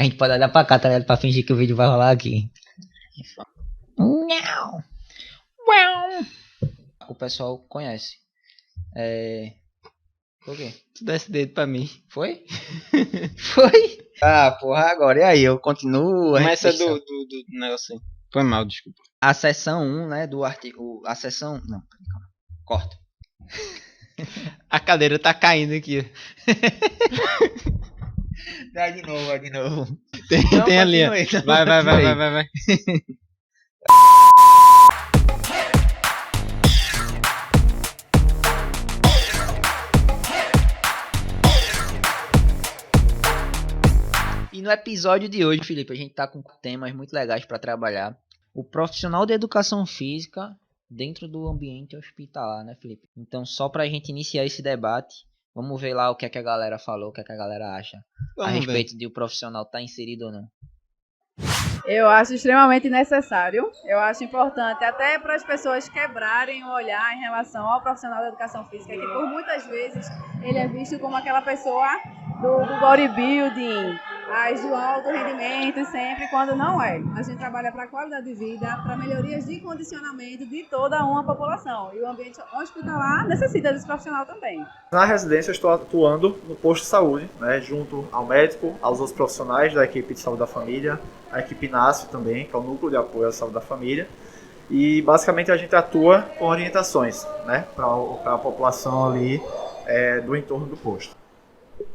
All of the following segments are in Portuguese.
A gente pode olhar pra cá, tá ligado? Pra fingir que o vídeo vai rolar aqui. Não. O pessoal conhece. Por quê? Tu dá esse dedo pra mim. Foi? Foi? Ah, porra, agora. E aí, eu continuo. Começa do negócio aí. Foi mal, desculpa. A seção 1, né, do artigo... A seção... Não, calma. Corta. A cadeira tá caindo aqui. Vai de novo. Tem a linha. Vai. E no episódio de hoje, Felipe, a gente tá com temas muito legais para trabalhar. O profissional de educação física dentro do ambiente hospitalar, né, Felipe? Então, só pra gente iniciar esse debate, vamos ver lá o que é que a galera falou, o que é que a galera acha a respeito de o profissional estar inserido ou não. Eu acho extremamente necessário, eu acho importante até para as pessoas quebrarem o olhar em relação ao profissional da educação física, que por muitas vezes ele é visto como aquela pessoa do bodybuilding, do alto rendimento sempre, quando não é. A gente trabalha para a qualidade de vida, para melhorias de condicionamento de toda uma população. E o ambiente hospitalar necessita desse profissional também. Na residência eu estou atuando no posto de saúde, né, junto ao médico, aos outros profissionais da equipe de saúde da família, a equipe NASF também, que é o Núcleo de Apoio à Saúde da Família. E basicamente a gente atua com orientações, né, para a população ali do entorno do posto.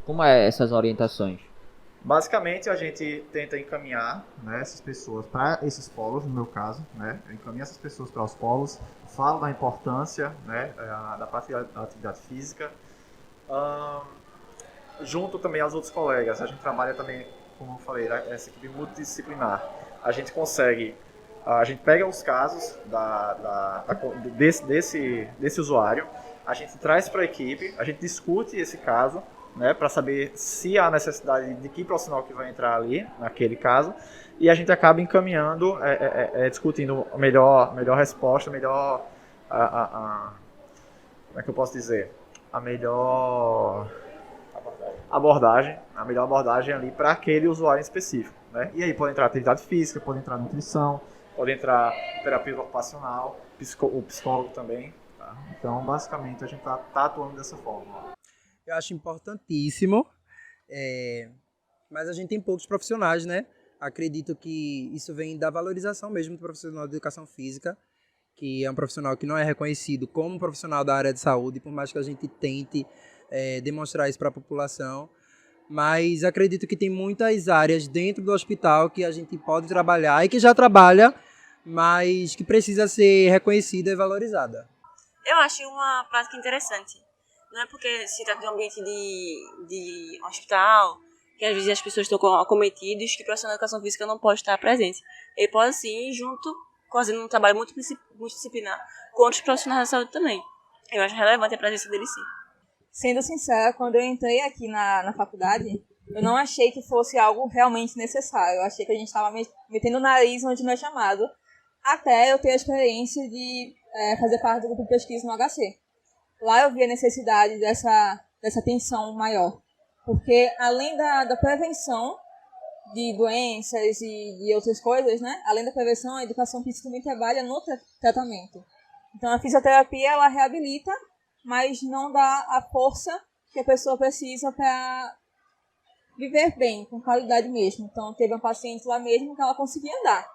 Como é essas orientações? Basicamente, a gente tenta encaminhar, né, essas pessoas para esses polos, no meu caso, né, eu encaminho essas pessoas para os polos, falo da importância, né, da prática da atividade física, junto também aos outros colegas. A gente trabalha também, como eu falei, essa equipe multidisciplinar. A gente pega os casos desse usuário, a gente traz para a equipe, a gente discute esse caso, né, para saber se há necessidade de que profissional que vai entrar ali, naquele caso, e a gente acaba encaminhando, discutindo a melhor resposta, como é que eu posso dizer? A melhor abordagem ali para aquele usuário em específico, né? E aí pode entrar atividade física, pode entrar nutrição, pode entrar terapia ocupacional, o psicólogo também, tá? Então, basicamente, a gente tá atuando dessa forma. Eu acho importantíssimo, mas a gente tem poucos profissionais, né? Acredito que isso vem da valorização mesmo do profissional de educação física, que é um profissional que não é reconhecido como um profissional da área de saúde, por mais que a gente tente demonstrar isso para a população. Mas acredito que tem muitas áreas dentro do hospital que a gente pode trabalhar e que já trabalha, mas que precisa ser reconhecida e valorizada. Eu acho uma prática interessante. Não é porque se trata de um ambiente de hospital, que às vezes as pessoas estão acometidas, que o profissional de educação física não pode estar presente. Ele pode sim, junto, fazendo um trabalho multidisciplinar com outros profissionais da saúde também. Eu acho relevante a presença dele sim. Sendo sincera, quando eu entrei aqui na faculdade, eu não achei que fosse algo realmente necessário. Eu achei que a gente estava metendo o nariz onde não é chamado, até eu ter a experiência de fazer parte do grupo de pesquisa no HC. Lá eu vi a necessidade dessa atenção maior, porque além da prevenção de doenças e de outras coisas, né? Além da prevenção, a educação física também trabalha no tratamento. Então a fisioterapia, ela reabilita, mas não dá a força que a pessoa precisa para viver bem, com qualidade mesmo. Então teve uma paciente lá mesmo que ela conseguia andar.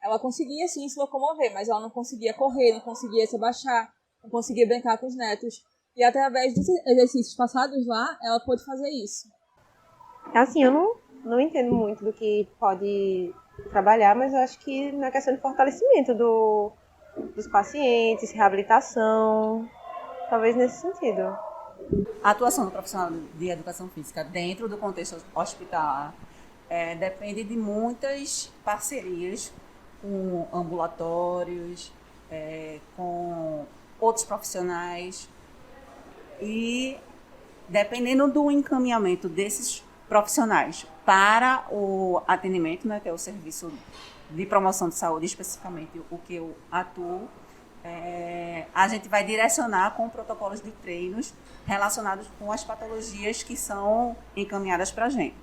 Ela conseguia sim se locomover, mas ela não conseguia correr, não conseguia se abaixar, não conseguia brincar com os netos. E através dos exercícios passados lá, ela pôde fazer isso. Assim, eu não entendo muito do que pode trabalhar, mas eu acho que na questão de fortalecimento dos pacientes, reabilitação, talvez nesse sentido. A atuação do profissional de educação física dentro do contexto hospitalar depende de muitas parcerias com ambulatórios, com outros profissionais, e dependendo do encaminhamento desses profissionais para o atendimento, né, que é o serviço de promoção de saúde, especificamente o que eu atuo, a gente vai direcionar com protocolos de treinos relacionados com as patologias que são encaminhadas para a gente.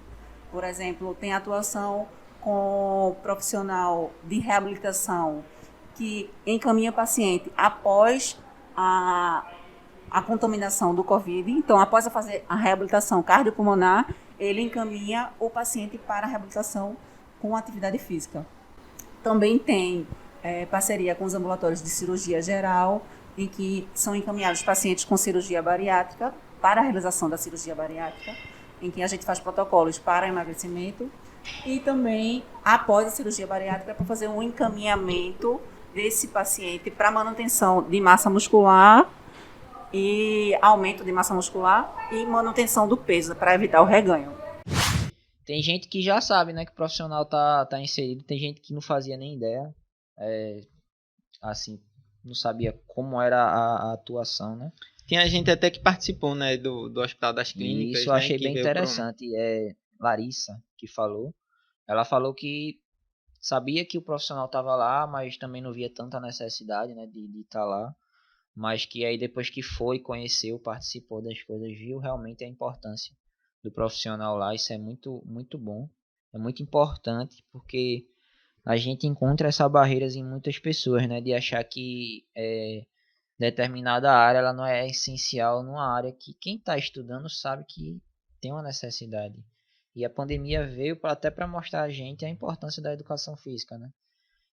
Por exemplo, tem atuação com profissional de reabilitação que encaminha paciente após a contaminação do Covid. Então, após fazer a reabilitação cardiopulmonar, ele encaminha o paciente para a reabilitação com atividade física. Também tem parceria com os ambulatórios de cirurgia geral, em que são encaminhados pacientes com cirurgia bariátrica para a realização da cirurgia bariátrica, em que a gente faz protocolos para emagrecimento e também, após a cirurgia bariátrica, para fazer um encaminhamento desse paciente para manutenção de massa muscular e aumento de massa muscular e manutenção do peso, para evitar o reganho. Tem gente que já sabe, né, que o profissional tá inserido, tem gente que não fazia nem ideia, assim, não sabia como era a atuação, né? Tinha gente até que participou, né, do Hospital das Clínicas. Isso eu né, achei que bem veio interessante. Larissa que falou. Ela falou que sabia que o profissional estava lá, mas também não via tanta necessidade, né, de estar lá. Mas que aí depois que foi, conheceu, participou das coisas, viu realmente a importância do profissional lá. Isso é muito, muito bom. É muito importante porque a gente encontra essa barreira em muitas pessoas, né, de achar que determinada área ela não é essencial numa área que quem está estudando sabe que tem uma necessidade. E a pandemia veio até para mostrar a gente a importância da educação física, né?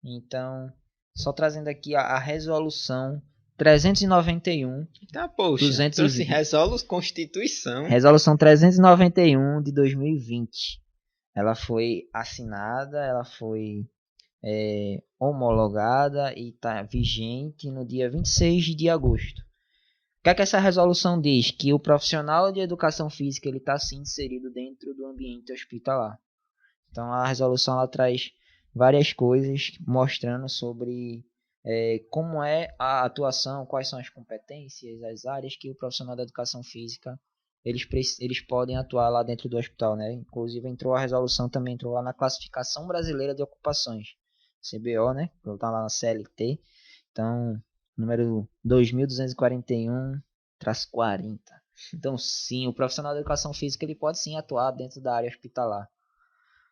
Então, só trazendo aqui a resolução 391. Tá, poxa, 220. trouxe resolução Constituição. Resolução 391 de 2020. Ela foi assinada, ela foi homologada e está vigente no dia 26 de agosto. O que é que essa resolução diz? Que o profissional de educação física ele está sim inserido dentro do ambiente hospitalar. Então a resolução ela traz várias coisas mostrando sobre como é a atuação, quais são as competências, as áreas que o profissional da educação física eles podem atuar lá dentro do hospital, né? Inclusive a resolução também entrou lá na Classificação Brasileira de Ocupações, CBO, né? Está lá na CLT. Então, número 2241-40. Então, sim, o profissional da educação física ele pode sim atuar dentro da área hospitalar.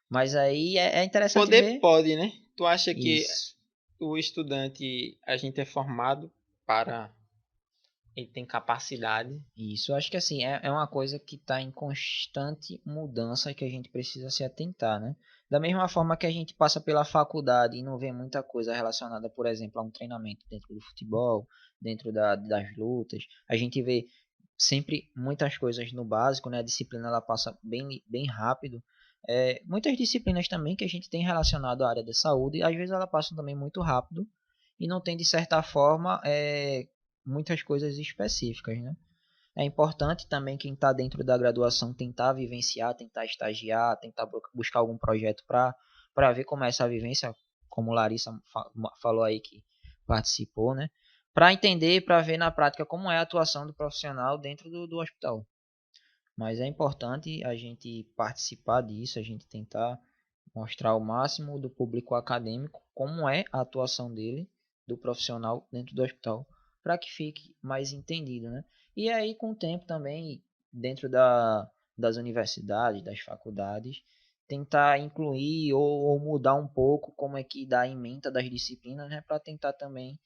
Mas aí é interessante ver... Pode, né? Tu acha que Isso. o estudante, a gente é formado para... Ele tem capacidade. Isso, eu acho que assim, é uma coisa que está em constante mudança e que a gente precisa se atentar, né? Da mesma forma que a gente passa pela faculdade e não vê muita coisa relacionada, por exemplo, a um treinamento dentro do futebol, dentro das lutas, a gente vê sempre muitas coisas no básico, né? A disciplina ela passa bem rápido. Muitas disciplinas também que a gente tem relacionado à área da saúde, às vezes ela passa também muito rápido e não tem, de certa forma, muitas coisas específicas, né? É importante também quem está dentro da graduação tentar vivenciar, tentar estagiar, tentar buscar algum projeto para ver como é essa vivência, como Larissa falou aí que participou, né? Para entender, para ver na prática como é a atuação do profissional dentro do hospital. Mas é importante a gente participar disso, a gente tentar mostrar ao máximo do público acadêmico como é a atuação dele, do profissional dentro do hospital, para que fique mais entendido, né? E aí, com o tempo também, dentro das universidades, das faculdades, tentar incluir ou mudar um pouco como é que dá a ementa das disciplinas, né? Para tentar também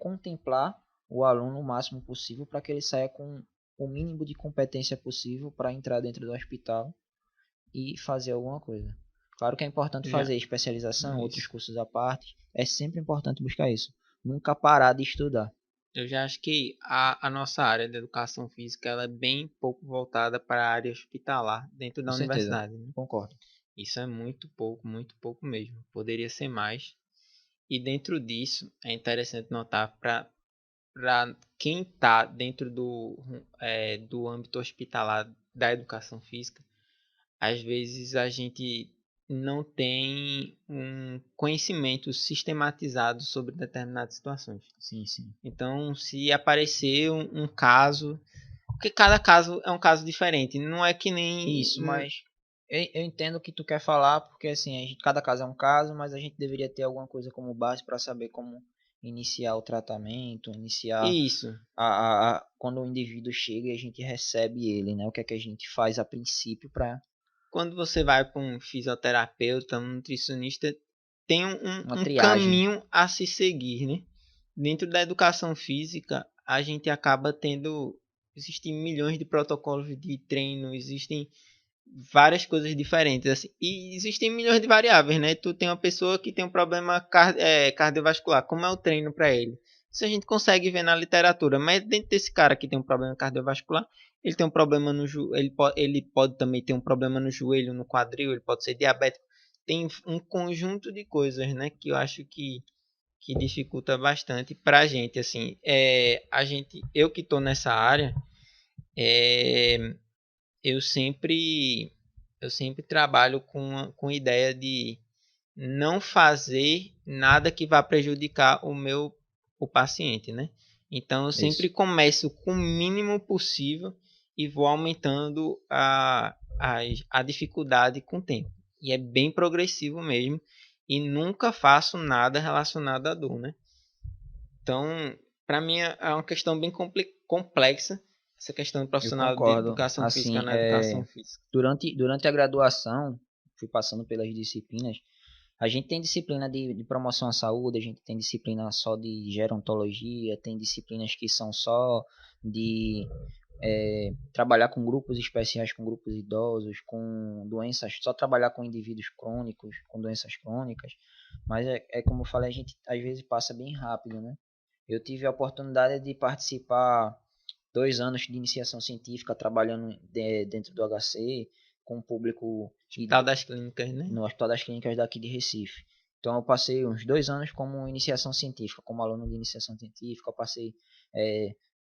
contemplar o aluno o máximo possível para que ele saia com o mínimo de competência possível para entrar dentro do hospital e fazer alguma coisa. Claro que é importante fazer especialização, outros cursos à parte. É sempre importante buscar isso. Nunca parar de estudar. Eu já acho que a nossa área de educação física ela é bem pouco voltada para a área hospitalar dentro da universidade. Né? Concordo. Isso é muito pouco mesmo. Poderia ser mais. E dentro disso, é interessante notar para quem está dentro do âmbito hospitalar da educação física, às vezes a gente não tem um conhecimento sistematizado sobre determinadas situações. Sim. Então, se aparecer um caso, porque cada caso é um caso diferente, não é que nem isso, mas eu entendo o que tu quer falar, porque assim, cada caso é um caso, mas a gente deveria ter alguma coisa como base para saber como iniciar o tratamento, iniciar isso. Quando o indivíduo chega e a gente recebe ele, né? O que é que a gente faz a princípio para quando você vai para um fisioterapeuta, um nutricionista, tem Uma um triagem. caminho a se seguir, né? Dentro da educação física, a gente acaba tendo... Existem milhões de protocolos de treino, existem várias coisas diferentes, assim, e existem milhões de variáveis, né? Tu tem uma pessoa que tem um problema cardiovascular, como é o treino para ele? Isso a gente consegue ver na literatura, mas dentro desse cara que tem um problema cardiovascular, ele tem um problema no ele pode também ter um problema no joelho, no quadril, ele pode ser diabético. Tem um conjunto de coisas, né, que eu acho que dificulta bastante pra gente, assim. Eu que tô nessa área, eu sempre trabalho com a ideia de não fazer nada que vá prejudicar o paciente, né? Então eu sempre começo com o mínimo possível e vou aumentando a dificuldade com o tempo. E é bem progressivo mesmo. E nunca faço nada relacionado à dor, né? Então, para mim é uma questão bem complexa, essa questão do Eu profissional de concordo. educação física Assim, na educação física. durante a graduação, fui passando pelas disciplinas. A gente tem disciplina de promoção à saúde, a gente tem disciplina só de gerontologia, tem disciplinas que são só de trabalhar com grupos especiais, com grupos idosos, com doenças, só trabalhar com indivíduos crônicos, com doenças crônicas. Mas como eu falei, a gente às vezes passa bem rápido, né? Eu tive a oportunidade de participar 2 anos de iniciação científica trabalhando dentro do HC, com o público Hospital das Clínicas, né? no Hospital das Clínicas daqui de Recife. Então eu passei uns 2 anos como iniciação científica, como aluno de iniciação científica. Eu passei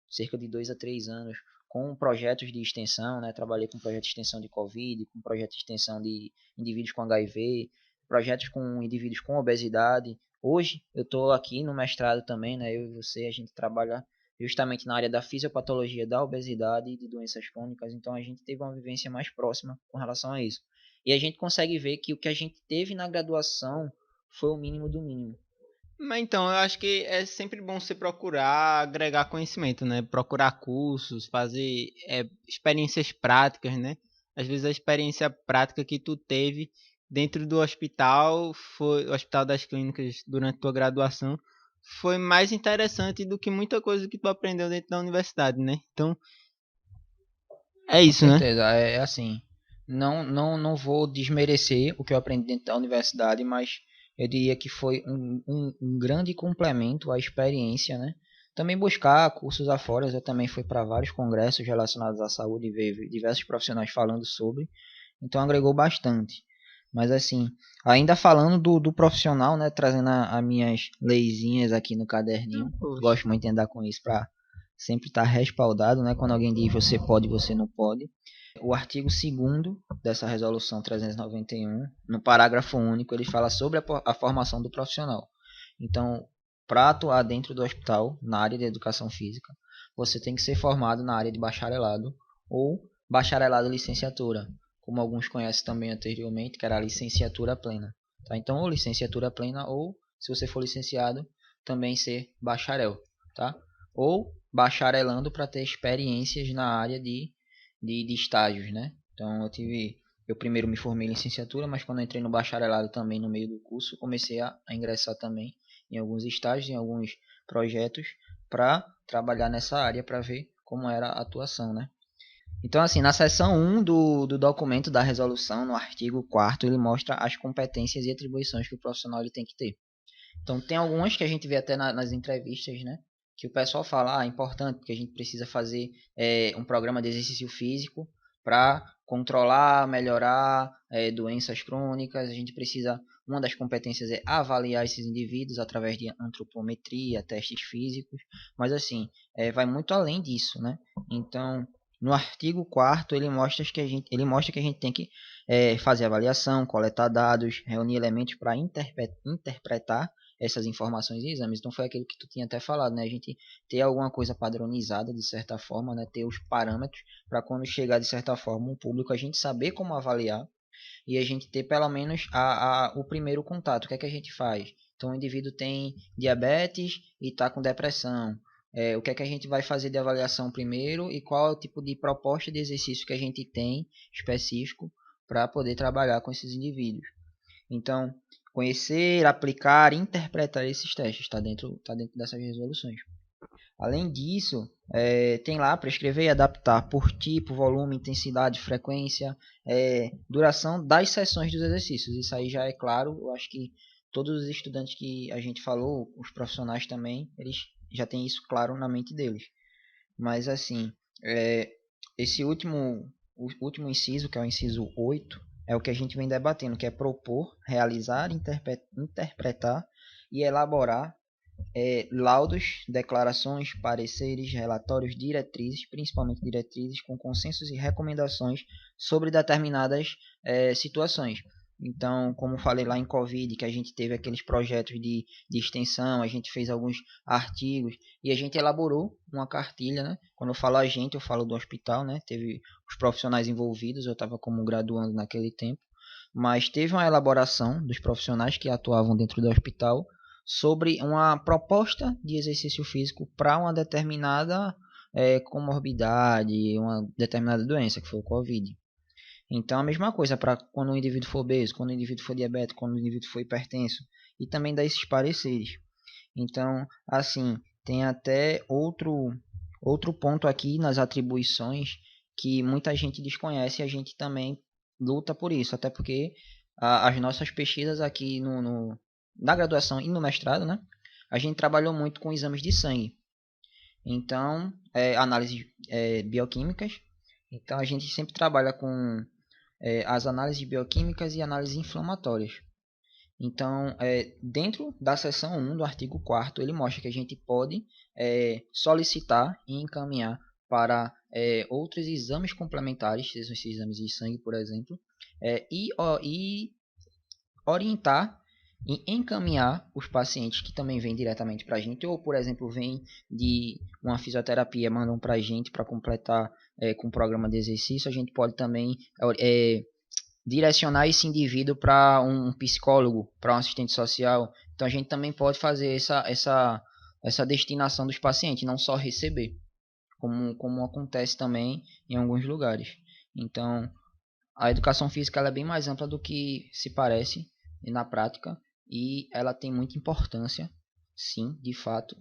cerca de 2 a 3 anos com projetos de extensão, né? Trabalhei com projeto de extensão de Covid, com projeto de extensão de indivíduos com HIV, projetos com indivíduos com obesidade. Hoje eu estou aqui no mestrado também, né? Eu e você, a gente trabalha justamente na área da fisiopatologia da obesidade e de doenças crônicas. Então a gente teve uma vivência mais próxima com relação a isso. E a gente consegue ver que o que a gente teve na graduação foi o mínimo do mínimo. Mas então, eu acho que é sempre bom você procurar agregar conhecimento, né? Procurar cursos, fazer experiências práticas, né? Às vezes a experiência prática que tu teve dentro do hospital, foi o Hospital das Clínicas durante tua graduação, foi mais interessante do que muita coisa que tu aprendeu dentro da universidade, né? Então, é isso, Com né? certeza, é assim. Não vou desmerecer o que eu aprendi dentro da universidade, mas eu diria que foi um grande complemento à experiência, né? Também buscar cursos afora, eu também fui para vários congressos relacionados à saúde e ver diversos profissionais falando sobre, então agregou bastante. Mas assim, ainda falando do profissional, né? Trazendo as minhas leizinhas aqui no caderninho, gosto muito de andar com isso para sempre estar respaldado, né? Quando alguém diz você pode, você não pode. O artigo 2º dessa resolução 391, no parágrafo único, ele fala sobre a formação do profissional. Então, para atuar dentro do hospital, na área de educação física, você tem que ser formado na área de bacharelado ou bacharelado licenciatura, como alguns conhecem também anteriormente, que era a licenciatura plena. Tá? Então, ou licenciatura plena, ou, se você for licenciado, também ser bacharel. Tá? Ou bacharelando para ter experiências na área de estágios, né? Então eu primeiro me formei em licenciatura, mas quando entrei no bacharelado também no meio do curso, comecei a ingressar também em alguns estágios, em alguns projetos, para trabalhar nessa área, para ver como era a atuação, né? Então, assim, na seção 1 do documento da resolução, no artigo 4º, ele mostra as competências e atribuições que o profissional ele tem que ter. Então, tem algumas que a gente vê até nas entrevistas, né? Que o pessoal fala, é importante, porque a gente precisa fazer um programa de exercício físico para controlar, melhorar doenças crônicas. A gente precisa, uma das competências é avaliar esses indivíduos através de antropometria, testes físicos, mas assim, vai muito além disso, né? Então, no artigo 4º, ele mostra que a gente tem que fazer avaliação, coletar dados, reunir elementos para interpretar essas informações e exames. Então foi aquilo que tu tinha até falado, né? A gente ter alguma coisa padronizada de certa forma, né? Ter os parâmetros para quando chegar de certa forma um público a gente saber como avaliar e a gente ter pelo menos o primeiro contato. O que é que a gente faz? Então o indivíduo tem diabetes e está com depressão. O que é que a gente vai fazer de avaliação primeiro e qual é o tipo de proposta de exercício que a gente tem específico para poder trabalhar com esses indivíduos. Então, conhecer, aplicar, interpretar esses testes está dentro dessas resoluções. Além disso, tem lá prescrever e adaptar por tipo, volume, intensidade, frequência, duração das sessões dos exercícios. Isso aí já é claro, eu acho que todos os estudantes que a gente falou, os profissionais também, eles já têm isso claro na mente deles. Mas assim, esse o último inciso, que é o inciso 8, é o que a gente vem debatendo, que é propor, realizar, interpretar e elaborar laudos, declarações, pareceres, relatórios, diretrizes, principalmente diretrizes, com consensos e recomendações sobre determinadas situações. Então, como falei lá em Covid, que a gente teve aqueles projetos de extensão, a gente fez alguns artigos e a gente elaborou uma cartilha, né? Quando eu falo a gente, eu falo do hospital, né? Teve os profissionais envolvidos, eu estava como graduando naquele tempo, mas teve uma elaboração dos profissionais que atuavam dentro do hospital sobre uma proposta de exercício físico para uma determinada comorbidade, uma determinada doença, que foi o Covid. Então, a mesma coisa para quando o indivíduo for obeso, quando o indivíduo for diabético, quando o indivíduo for hipertenso, e também dar esses pareceres. Então, assim, tem até outro ponto aqui nas atribuições que muita gente desconhece e a gente também luta por isso, até porque as nossas pesquisas aqui na graduação e no mestrado, né, a gente trabalhou muito com exames de sangue. Então, análises bioquímicas. Então, a gente sempre trabalha com as análises bioquímicas e análises inflamatórias. Então, dentro da seção 1 do artigo 4º, ele mostra que a gente pode solicitar e encaminhar para outros exames complementares, esses exames de sangue, por exemplo, e orientar e encaminhar os pacientes que também vêm diretamente para a gente, ou, por exemplo, vêm de uma fisioterapia, mandam para a gente para completar com o programa de exercício. A gente pode também direcionar esse indivíduo para um psicólogo, para um assistente social. Então, a gente também pode fazer essa destinação dos pacientes, não só receber, como acontece também em alguns lugares. Então, a educação física ela é bem mais ampla do que se parece na prática, e ela tem muita importância, sim, de fato,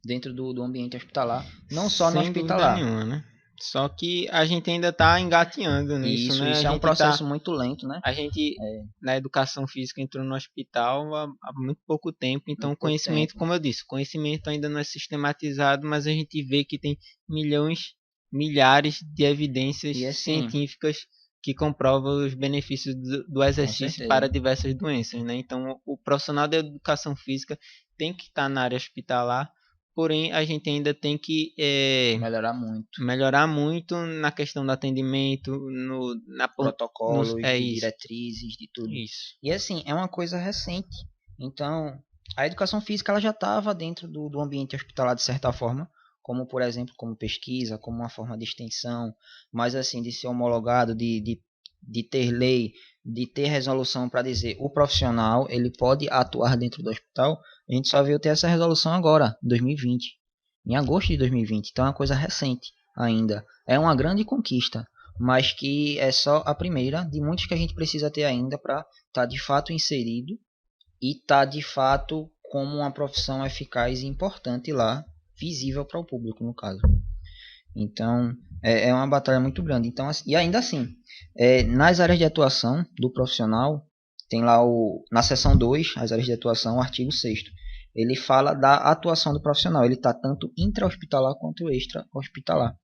dentro do ambiente hospitalar, não só no hospitalar. Sem dúvida nenhuma, né? Só que a gente ainda está engatinhando nisso, né? Isso é um processo muito lento, né? A gente, na educação física, entrou no hospital há muito pouco tempo, então o conhecimento, como eu disse, o conhecimento ainda não é sistematizado, mas a gente vê que tem milhares de evidências científicas que comprovam os benefícios do exercício para diversas doenças, né? Então, o profissional da educação física tem que estar na área hospitalar, porém, a gente ainda tem que melhorar muito na questão do atendimento, na protocolos, diretrizes, de tudo. Isso. E assim, é uma coisa recente. Então, a educação física ela já estava dentro do ambiente hospitalar de certa forma, como, por exemplo, como pesquisa, como uma forma de extensão, mas assim, de ser homologado, de ter lei, de ter resolução para dizer o profissional, ele pode atuar dentro do hospital. A gente só veio ter essa resolução agora, em 2020, em agosto de 2020, então é uma coisa recente ainda. É uma grande conquista, mas que é só a primeira de muitas que a gente precisa ter ainda para estar de fato inserido e estar de fato como uma profissão eficaz e importante lá, visível para o público, no caso. Então, é uma batalha muito grande. Então, e ainda assim, nas áreas de atuação do profissional, tem lá na seção 2, as áreas de atuação, o artigo 6º. Ele fala da atuação do profissional. Ele está tanto intra-hospitalar quanto extra-hospitalar.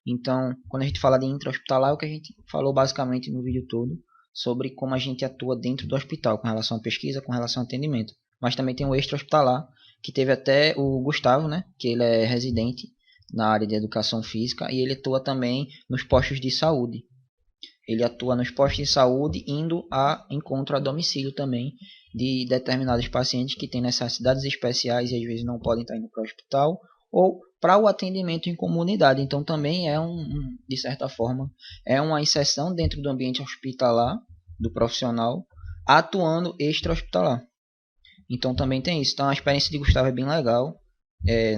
Então, quando a gente fala de intra-hospitalar, é o que a gente falou basicamente no vídeo todo, sobre como a gente atua dentro do hospital, com relação à pesquisa, com relação ao atendimento. Mas também tem o extra-hospitalar, que teve até o Gustavo, né, que ele é residente na área de educação física, e ele atua também nos postos de saúde. Ele atua nos postos de saúde, indo a encontro a domicílio também de determinados pacientes que têm necessidades especiais e às vezes não podem estar indo para o hospital, ou para o atendimento em comunidade. Então também de certa forma, é uma inserção dentro do ambiente hospitalar do profissional, atuando extra-hospitalar. Então também tem isso. Então a experiência de Gustavo é bem legal.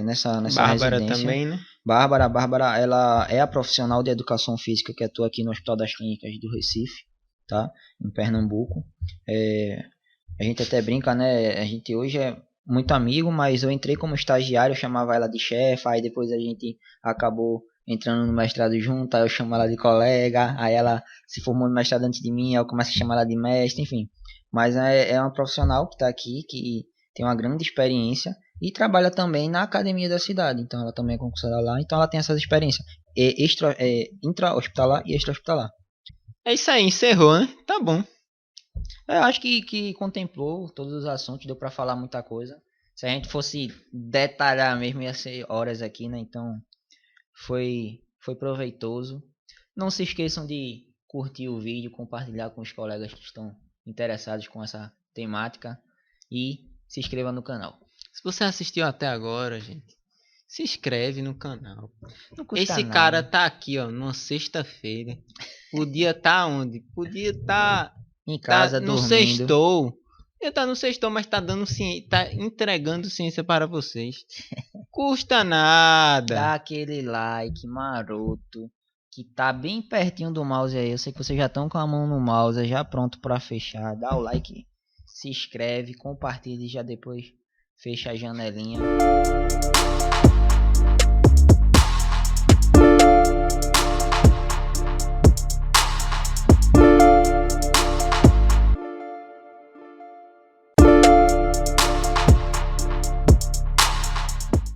Nessa Bárbara residência. Também, né? Bárbara, ela é a profissional de educação física que atua aqui no Hospital das Clínicas do Recife, tá? Em Pernambuco. A gente até brinca, né? A gente hoje é muito amigo, mas eu entrei como estagiário, eu chamava ela de chefe, aí depois a gente acabou entrando no mestrado junto, aí eu chamo ela de colega, aí ela se formou no mestrado antes de mim, aí eu começo a chamar ela de mestre, enfim. Mas é uma profissional que está aqui, que tem uma grande experiência e trabalha também na academia da cidade, então ela também é concursada lá, então ela tem essas experiências intra-hospitalar e extra-hospitalar. É isso aí, encerrou, né? Tá bom. Eu acho que contemplou todos os assuntos, deu para falar muita coisa. Se a gente fosse detalhar mesmo, ia ser horas aqui, né? Então, foi proveitoso. Não se esqueçam de curtir o vídeo, compartilhar com os colegas que estão interessados com essa temática e se inscreva no canal. Se você assistiu até agora, gente, se inscreve no canal. Não custa Esse nada. cara tá aqui, ó, numa sexta-feira. Podia tá onde? Podia tá Em casa, no dormindo. sextou. Ele tá no sextou, mas tá dando tá entregando ciência para vocês. Custa nada. Dá aquele like maroto, que tá bem pertinho do mouse aí. Eu sei que vocês já estão com a mão no mouse, já pronto para fechar. Dá o like, se inscreve, compartilha e já depois fecha a janelinha.